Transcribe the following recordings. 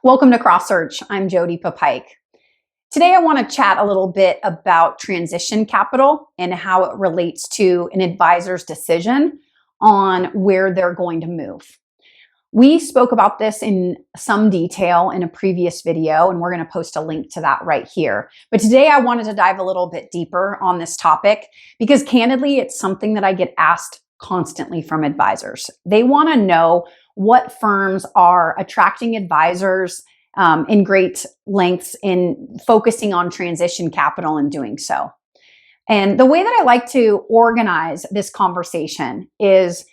Welcome to Cross Search. I'm Jodie Papike. Today I want to chat a little bit about transition capital and how it relates to an advisor's decision on where they're going to move. We spoke about this in some detail in a previous video, and we're going to post a link to that right here. But today I wanted to dive a little bit deeper on this topic because candidly, it's something that I get asked constantly from advisors. They want to know what firms are attracting advisors in great lengths in focusing on transition capital and doing so. And the way that I like to organize this conversation is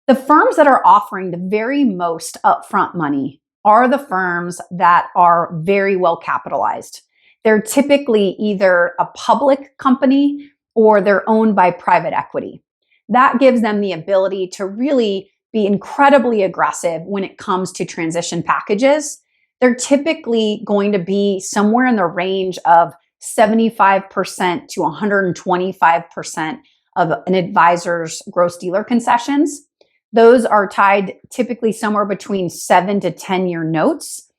the firms that are offering the very most upfront money are the firms that are very well capitalized. They're typically either a public company or they're owned by private equity. That gives them the ability to really be incredibly aggressive when it comes to transition packages. They're typically going to be somewhere in the range of 75% to 125% of an advisor's gross dealer concessions. Those are tied typically somewhere between 7 to 10-year notes.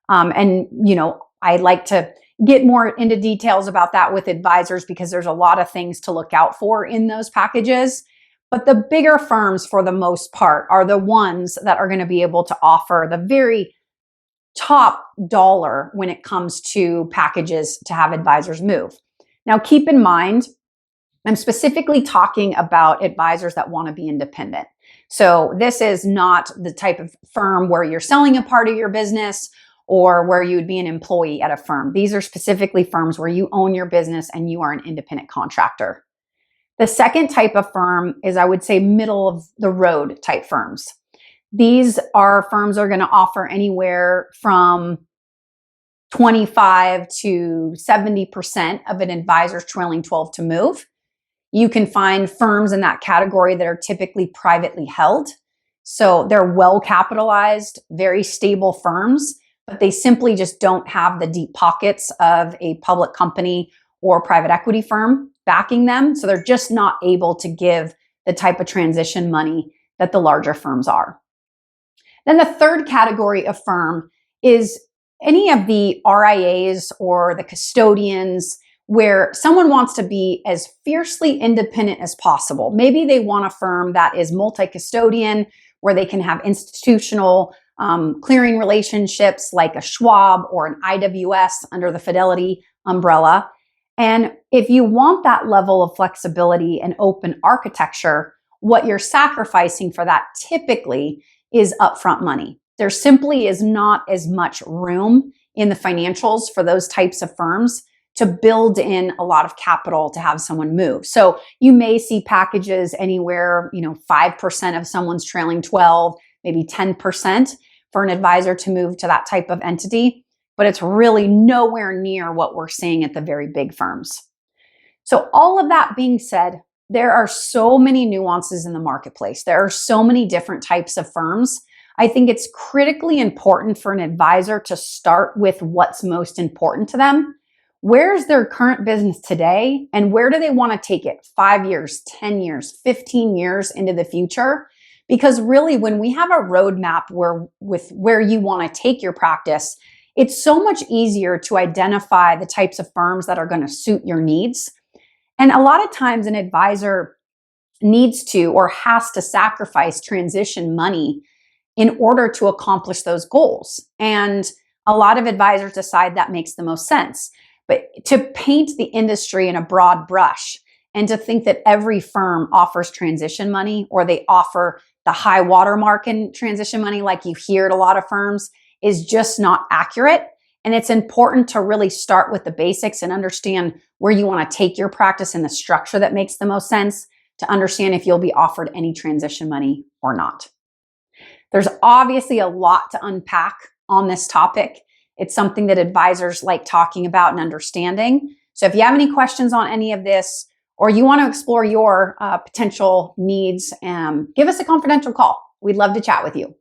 I like to get more into details about that with advisors because there's a lot of things to look out for in those packages. But the bigger firms, for the most part, are the ones that are going to be able to offer the very top dollar when it comes to packages to have advisors move. Now, keep in mind, I'm specifically talking about advisors that want to be independent. So this is not the type of firm where you're selling a part of your business or where you would be an employee at a firm. These are specifically firms where you own your business and you are an independent contractor. The second type of firm is, I would say, middle of the road type firms. These are firms that are going to offer anywhere from 25 to 70% of an advisor's trailing 12 to move. You can find firms in that category that are typically privately held. So they're well capitalized, very stable firms, but they simply just don't have the deep pockets of a public company or private equity firm backing them. So they're just not able to give the type of transition money that the larger firms are. Then the third category of firm is any of the RIAs or the custodians where someone wants to be as fiercely independent as possible. Maybe they want a firm that is multi-custodian, where they can have institutional clearing relationships like a Schwab or an IWS under the Fidelity umbrella. And if you want that level of flexibility and open architecture, what you're sacrificing for that typically is upfront money. There simply is not as much room in the financials for those types of firms to build in a lot of capital to have someone move. So you may see packages anywhere, 5% of someone's trailing 12, maybe 10% for an advisor to move to that type of entity, but it's really nowhere near what we're seeing at the very big firms. So all of that being said, there are so many nuances in the marketplace. There are so many different types of firms. I think it's critically important for an advisor to start with what's most important to them. Where's their current business today, and where do they want to take it 5 years, 10 years, 15 years into the future? Because really, when we have a roadmap where you want to take your practice, it's so much easier to identify the types of firms that are going to suit your needs. And a lot of times an advisor needs to or has to sacrifice transition money in order to accomplish those goals. And a lot of advisors decide that makes the most sense. But to paint the industry in a broad brush and to think that every firm offers transition money or they offer the high watermark in transition money like you hear at a lot of firms is just not accurate. And it's important to really start with the basics and understand where you want to take your practice and the structure that makes the most sense to understand if you'll be offered any transition money or not. There's obviously a lot to unpack on this topic. It's something that advisors like talking about and understanding. So if you have any questions on any of this, or you want to explore your potential needs, give us a confidential call. We'd love to chat with you.